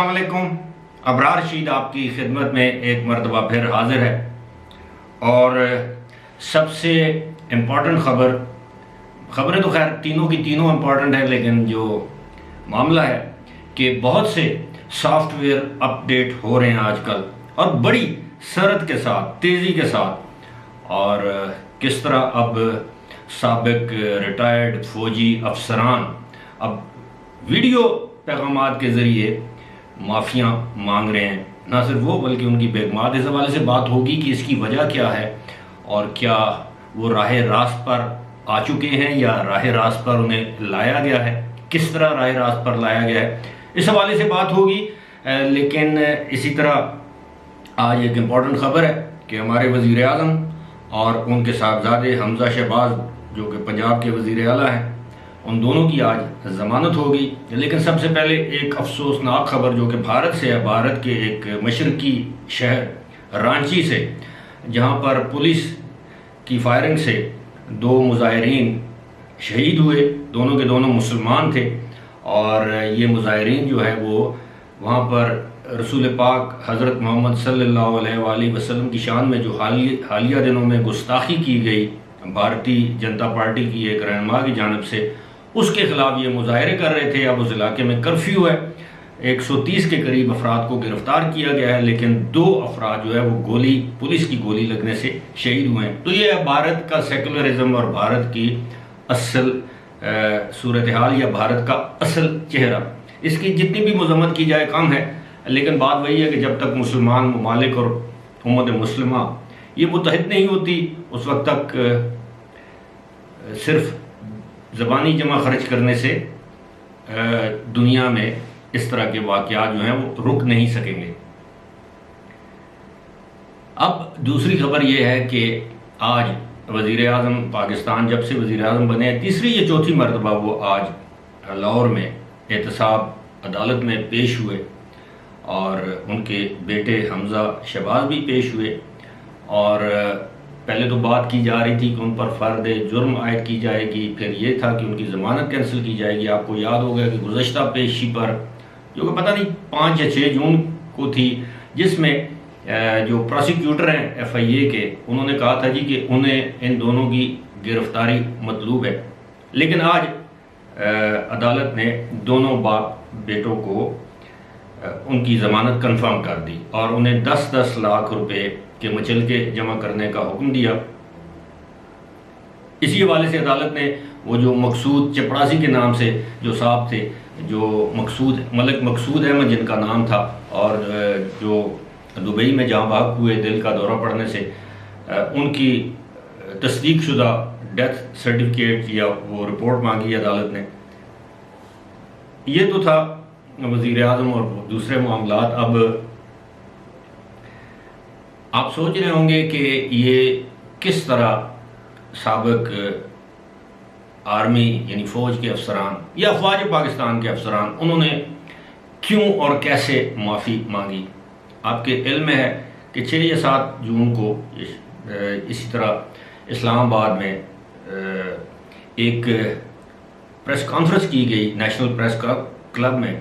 السلام علیکم. ابرار رشید آپ کی خدمت میں ایک مرتبہ پھر حاضر ہے، اور سب سے امپورٹنٹ خبریں تو خیر تینوں کی تینوں امپورٹنٹ ہیں، لیکن جو معاملہ ہے کہ بہت سے سافٹ ویئر اپ ڈیٹ ہو رہے ہیں آج کل، اور بڑی سرعت کے ساتھ، تیزی کے ساتھ، اور کس طرح اب سابق ریٹائرڈ فوجی افسران اب ویڈیو پیغامات کے ذریعے معافیاں مانگ رہے ہیں. نہ صرف وہ بلکہ ان کی بیگمات. اس حوالے سے بات ہوگی کہ اس کی وجہ کیا ہے، اور کیا وہ راہ راست پر آ چکے ہیں یا راہ راست پر انہیں لایا گیا ہے، کس طرح راہ راست پر لایا گیا ہے، اس حوالے سے بات ہوگی. لیکن اسی طرح آج ایک امپورٹنٹ خبر ہے کہ ہمارے وزیر اعظم اور ان کے صاحبزادے حمزہ شہباز جو کہ پنجاب کے وزیر اعلیٰ ہیں، ان دونوں کی آج ضمانت ہوگی. لیکن سب سے پہلے ایک افسوسناک خبر جو کہ بھارت سے ہے، بھارت کے ایک مشرقی شہر رانچی سے، جہاں پر پولیس کی فائرنگ سے 2 مظاہرین شہید ہوئے. دونوں کے دونوں مسلمان تھے، اور یہ مظاہرین جو ہے وہ وہاں پر رسول پاک حضرت محمد صلی اللہ علیہ وآلہ وسلم کی شان میں جو حالیہ دنوں میں گستاخی کی گئی بھارتی جنتا پارٹی کی ایک رہنما کی جانب سے، اس کے خلاف یہ مظاہرے کر رہے تھے. اب اس علاقے میں کرفیو ہے، 130 کے قریب افراد کو گرفتار کیا گیا ہے، لیکن 2 افراد جو ہے وہ پولیس کی گولی لگنے سے شہید ہوئے ہیں. تو یہ ہے بھارت کا سیکولرزم اور بھارت کی اصل صورتحال یا بھارت کا اصل چہرہ. اس کی جتنی بھی مذمت کی جائے کم ہے، لیکن بات وہی ہے کہ جب تک مسلمان ممالک اور امت مسلمہ یہ متحد نہیں ہوتی، اس وقت تک صرف زبانی جمع خرچ کرنے سے دنیا میں اس طرح کے واقعات جو ہیں وہ رک نہیں سکیں گے. اب دوسری خبر یہ ہے کہ آج وزیر اعظم پاکستان جب سے وزیر اعظم بنے ہیں، تیسری یا چوتھی مرتبہ وہ آج لاہور میں احتساب عدالت میں پیش ہوئے، اور ان کے بیٹے حمزہ شہباز بھی پیش ہوئے. اور پہلے تو بات کی جا رہی تھی کہ ان پر فرد جرم عائد کی جائے گی، پھر یہ تھا کہ ان کی ضمانت کینسل کی جائے گی. آپ کو یاد ہوگا کہ گزشتہ پیشی پر جو کہ پتہ نہیں 5 یا 6 جون کو تھی، جس میں جو پروسیکیوٹر ہیں FIA کے، انہوں نے کہا تھا جی کہ انہیں ان دونوں کی گرفتاری مطلوب ہے. لیکن آج عدالت نے دونوں باپ بیٹوں کو ان کی ضمانت کنفرم کر دی، اور انہیں 10-10 لاکھ روپے کے مچلکے جمع کرنے کا حکم دیا. اسی حوالے سے عدالت نے وہ جو مقصود چپڑاسی کے نام سے جو صاحب تھے، جو ملک مقصود احمد جن کا نام تھا، اور جو دبئی میں جاں بحق ہوئے دل کا دورہ پڑنے سے، ان کی تصدیق شدہ ڈیتھ سرٹیفکیٹ یا وہ رپورٹ مانگی عدالت نے. یہ تو تھا وزیر اعظم اور دوسرے معاملات. اب آپ سوچ رہے ہوں گے کہ یہ کس طرح سابق آرمی یعنی فوج کے افسران یا افواج پاکستان کے افسران، انہوں نے کیوں اور کیسے معافی مانگی. آپ کے علم میں ہے کہ 6 یا 7 جون کو اسی طرح اسلام آباد میں ایک پریس کانفرنس کی گئی نیشنل پریس کلب میں.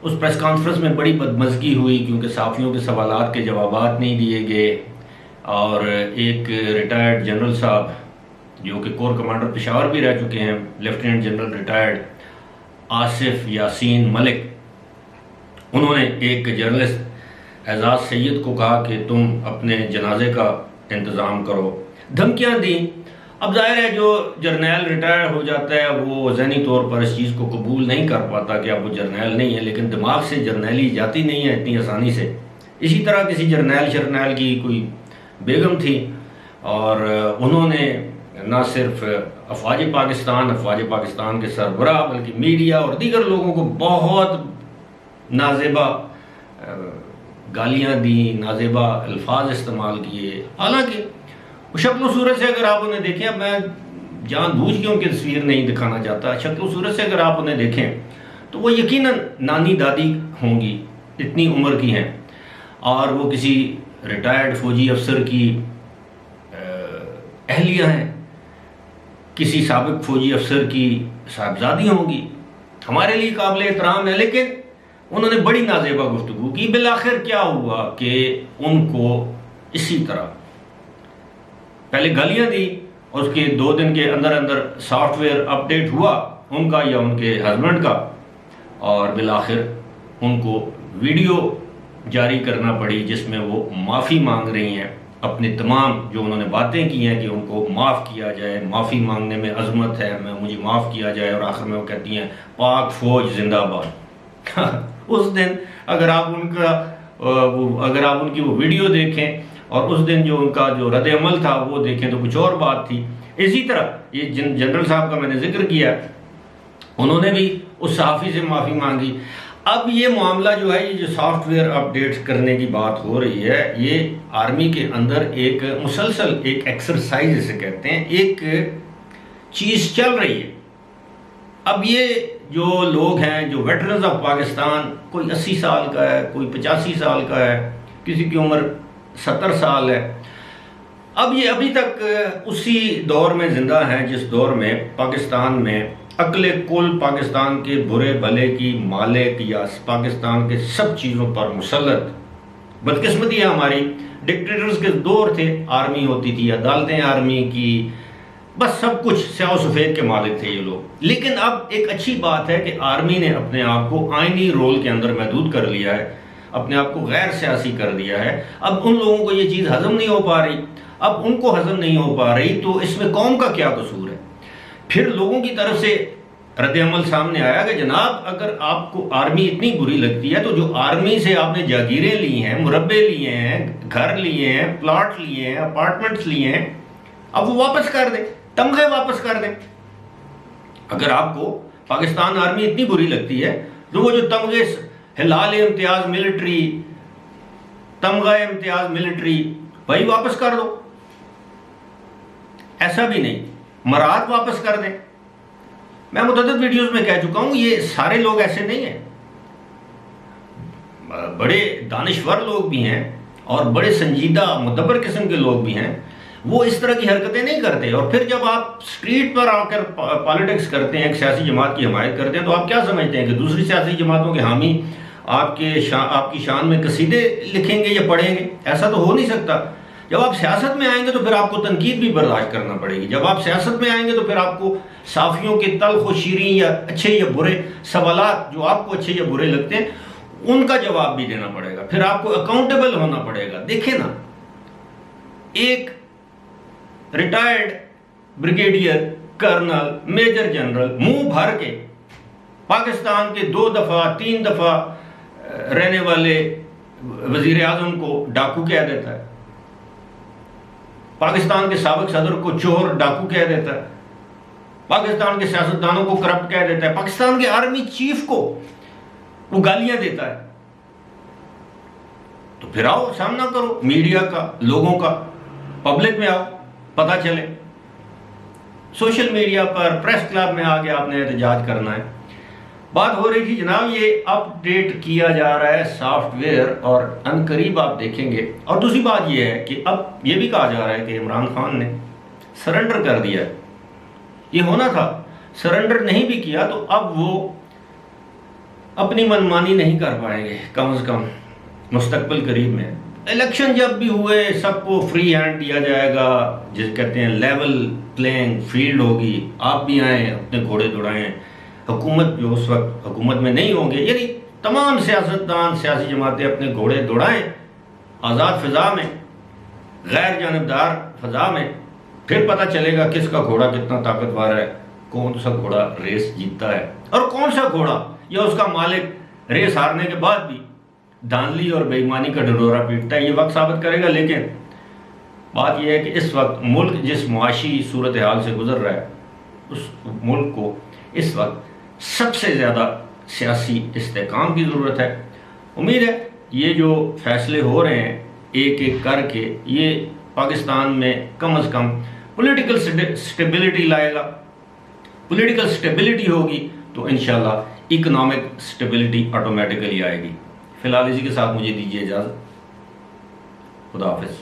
اس پریس کانفرنس میں بڑی بدمزگی ہوئی کیونکہ صحافیوں کے سوالات کے جوابات نہیں دیے گئے، اور ایک ریٹائرڈ جنرل صاحب جو کہ کور کمانڈر پشاور بھی رہ چکے ہیں، lieutenant general retired Asif Yasin Malik, انہوں نے ایک جرنلسٹ اعزاز سید کو کہا کہ تم اپنے جنازے کا انتظام کرو، دھمکیاں دیں. اب ظاہر ہے جو جرنیل ریٹائر ہو جاتا ہے وہ ذہنی طور پر اس چیز کو قبول نہیں کر پاتا کہ اب وہ جرنیل نہیں ہے، لیکن دماغ سے جرنیلی جاتی نہیں ہے اتنی آسانی سے. اسی طرح کسی جرنیل کی کوئی بیگم تھی، اور انہوں نے نہ صرف افواج پاکستان کے سربراہ بلکہ میڈیا اور دیگر لوگوں کو بہت نازیبا گالیاں دیں، نازیبا الفاظ استعمال کیے. حالانکہ شکل و صورت سے اگر آپ انہیں دیکھیں، اب میں جان بوجھ کے ان کی تصویر نہیں دکھانا چاہتا، شکل و صورت سے اگر آپ انہیں دیکھیں تو وہ یقیناً نانی دادی ہوں گی، اتنی عمر کی ہیں، اور وہ کسی ریٹائرڈ فوجی افسر کی اہلیہ ہیں، کسی سابق فوجی افسر کی صاحبزادی ہوں گی. ہمارے لیے قابل احترام ہے، لیکن انہوں نے بڑی نازیبا گفتگو کی. بالآخر کیا ہوا کہ ان کو اسی طرح پہلے گالیاں دی، اس کے 2 دن کے اندر اندر سافٹ ویئر اپڈیٹ ہوا ان کا یا ان کے ہسبینڈ کا، اور بالآخر ان کو ویڈیو جاری کرنا پڑی جس میں وہ معافی مانگ رہی ہیں اپنے تمام جو انہوں نے باتیں کی ہیں کہ ان کو معاف کیا جائے، معافی مانگنے میں عظمت ہے، مجھے معاف کیا جائے، اور آخر میں وہ کہتی ہیں پاک فوج زندہ باد. اس دن اگر آپ ان کی وہ ویڈیو دیکھیں اور اس دن جو ان کا جو رد عمل تھا وہ دیکھیں تو کچھ اور بات تھی. اسی طرح یہ جنرل صاحب کا میں نے ذکر کیا، انہوں نے بھی اس صحافی سے معافی مانگی. اب یہ معاملہ جو ہے، یہ جو سافٹ ویئر اپڈیٹ کرنے کی بات ہو رہی ہے، یہ آرمی کے اندر ایک مسلسل ایک ایکسرسائز اسے کہتے ہیں، ایک چیز چل رہی ہے. اب یہ جو لوگ ہیں جو ویٹرنز آف پاکستان، کوئی 80 سال کا ہے، کوئی 85 سال کا ہے، کسی کی عمر 70 سال ہے، اب یہ ابھی تک اسی دور میں زندہ ہیں جس دور میں پاکستان میں عقل کل پاکستان کے برے بھلے کی مالک یا پاکستان کے سب چیزوں پر مسلط. بدقسمتی ہے ہماری، ڈکٹیٹرز کے دور تھے، آرمی ہوتی تھی، عدالتیں آرمی کی، بس سب کچھ سیاہ و سفید کے مالک تھے یہ لوگ. لیکن اب ایک اچھی بات ہے کہ آرمی نے اپنے آپ کو آئینی رول کے اندر محدود کر لیا ہے، اپنے آپ کو غیر سیاسی کر دیا ہے. اب ان لوگوں کو یہ چیز ہضم نہیں ہو پا رہی، اب ان کو ہضم نہیں ہو پا رہی تو اس میں قوم کا کیا قصور ہے؟ پھر لوگوں کی طرف سے رد عمل سامنے آیا کہ جناب اگر آپ کو آرمی اتنی بری لگتی ہے تو جو آرمی سے آپ نے جاگیریں لی ہیں، مربے لیے ہیں، گھر لیے ہیں، پلاٹ لیے ہیں، اپارٹمنٹس لیے ہیں، اب وہ واپس کر دیں، تمغے واپس کر دیں. اگر آپ کو پاکستان آرمی اتنی بری لگتی ہے تو وہ جو تمغے، ہلال امتیاز ملٹری، تمغہ امتیاز ملٹری، بھائی واپس کر دو. ایسا بھی نہیں، مراد واپس کر دیں. میں متعدد ویڈیوز میں کہہ چکا ہوں یہ سارے لوگ ایسے نہیں ہیں، بڑے دانشور لوگ بھی ہیں اور بڑے سنجیدہ مدبر قسم کے لوگ بھی ہیں، وہ اس طرح کی حرکتیں نہیں کرتے. اور پھر جب آپ سٹریٹ پر آ کر پالیٹکس کرتے ہیں، ایک سیاسی جماعت کی حمایت کرتے ہیں، تو آپ کیا سمجھتے ہیں کہ دوسری سیاسی جماعتوں کے حامی آپ کی شان میں قصیدے لکھیں گے یا پڑھیں گے؟ ایسا تو ہو نہیں سکتا. جب آپ سیاست میں آئیں گے تو پھر آپ کو تنقید بھی برداشت کرنا پڑے گی. جب آپ سیاست میں آئیں گے تو پھر آپ کو صحافیوں کے تلخ و شیریں یا اچھے یا برے سوالات جو آپ کو اچھے یا برے لگتے ہیں ان کا جواب بھی دینا پڑے گا، پھر آپ کو اکاؤنٹیبل ہونا پڑے گا. دیکھیں نا، ایک retired brigadier, colonel, major general منہ بھر کے پاکستان کے 2 دفعہ 3 دفعہ رہنے والے وزیر اعظم کو ڈاکو کہہ دیتا ہے، پاکستان کے سابق صدر کو چور ڈاکو کہہ دیتا ہے، پاکستان کے سیاستدانوں کو کرپٹ کہہ دیتا ہے، پاکستان کے آرمی چیف کو وہ گالیاں دیتا ہے. تو پھر آؤ سامنا کرو میڈیا کا، لوگوں کا، پبلک میں آؤ، پتہ چلے. سوشل میڈیا پر، پریس کلب میں آگے آپ نے احتجاج کرنا ہے. بات ہو رہی تھی جناب یہ اپ ڈیٹ کیا جا رہا ہے سافٹ ویئر اور ان قریب آپ دیکھیں گے. اور دوسری بات یہ ہے کہ اب یہ بھی کہا جا رہا ہے کہ عمران خان نے سرنڈر کر دیا ہے. یہ ہونا تھا، سرنڈر نہیں بھی کیا تو اب وہ اپنی منمانی نہیں کر پائیں گے کم از کم مستقبل قریب میں. الیکشن جب بھی ہوئے سب کو فری ہینڈ دیا جائے گا، جس کہتے ہیں لیول پلینگ فیلڈ ہوگی، آپ بھی آئیں اپنے گھوڑے دوڑائیں. حکومت جو اس وقت حکومت میں نہیں ہوں گے، یعنی تمام سیاستدان، سیاسی جماعتیں اپنے گھوڑے دوڑائیں آزاد فضا میں، غیر جانبدار فضا میں. پھر پتہ چلے گا کس کا گھوڑا کتنا طاقتور ہے، کون سا گھوڑا ریس جیتتا ہے اور کون سا گھوڑا یا اس کا مالک ریس ہارنے کے بعد بھی دھاندلی اور بے ایمانی کا ڈڈورا پیٹتا ہے. یہ وقت ثابت کرے گا. لیکن بات یہ ہے کہ اس وقت ملک جس معاشی صورتحال سے گزر رہا ہے، اس ملک کو اس وقت سب سے زیادہ سیاسی استحکام کی ضرورت ہے. امید ہے یہ جو فیصلے ہو رہے ہیں ایک ایک کر کے یہ پاکستان میں کم از کم پولیٹیکل سٹیبلٹی لائے گا. پولیٹیکل سٹیبلٹی ہوگی تو انشاءاللہ اکنامک سٹیبلٹی آٹومیٹیکلی آئے گی. فی الحال اسی کے ساتھ مجھے دیجیے اجازت. خدا حافظ.